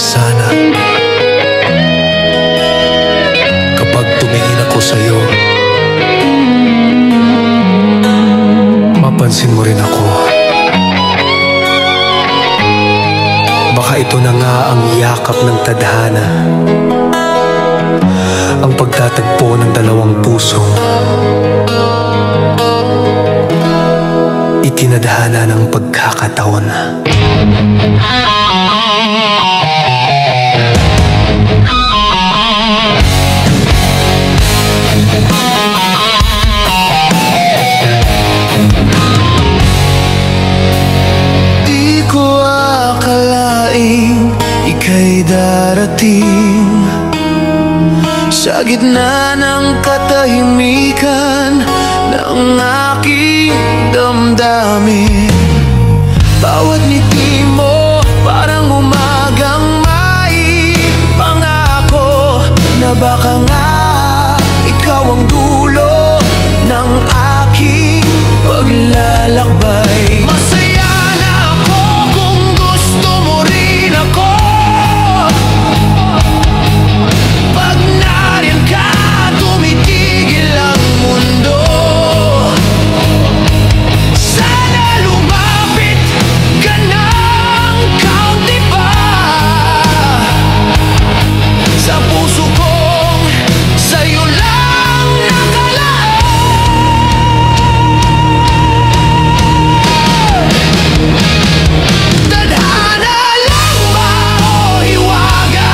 Sana kapag tumingin ako sa'yo, mapansin mo rin ako. Baka ito na nga ang yakap ng tadhana, ang pagtatagpo ng dalawang pusong itinadhana ng pagkakataon. Di ko akalaing ika'y darating sa gitna ng katahimikan ng aking damdamin. Bawat ngiti mo parang umagang may pangako na baka nga ikaw ang dulo ng aking paglalakbay. Masaya na ako kung gusto mo rin ako. Pag nariyan ka, tumitigil ang mundo. Sana lumapit ka ng kaunti pa sa puso kong sa'yo lang nakalaan. Tadhana lang ba o hiwaga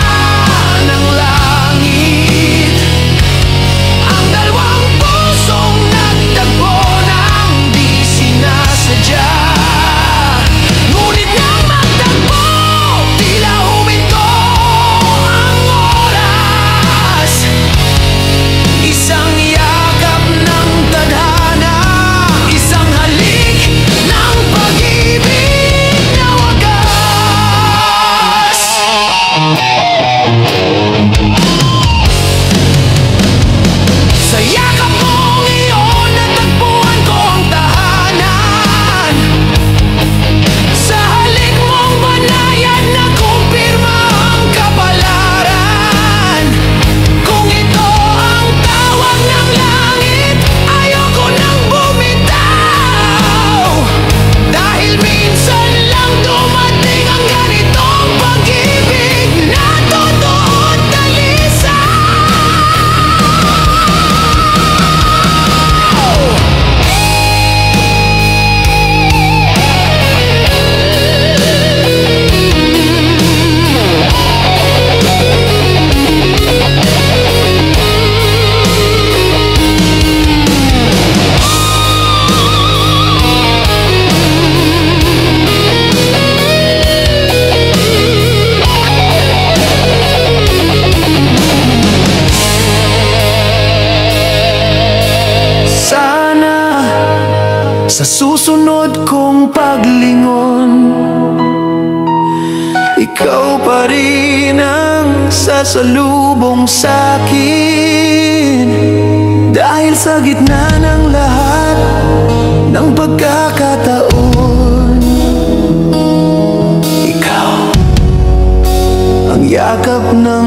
ng langit? Ang dalawang pusong nagtagpo nang di sinasadya. Ngunit nang magtagpo, tila huminto ang oras. Isang yakap ng tadhana, isang halik ng pag-ibig na wagas. Sa yakap mong iyon, natagpuan ko ang tahanan. Sa halik mong banayad, nakumpirma ang kapalaran. Kung ito ang tawag ng langit, ayoko nang bumitaw. Dahil minsan lang dumating ang ganitong pag-ibig na totoo at talisay. Sana sa susunod kong paglingon, ikaw pa rin ang sasalubong sa'kin. Dahil sa gitna ng lahat ng pagkakataon, ikaw ang yakap ng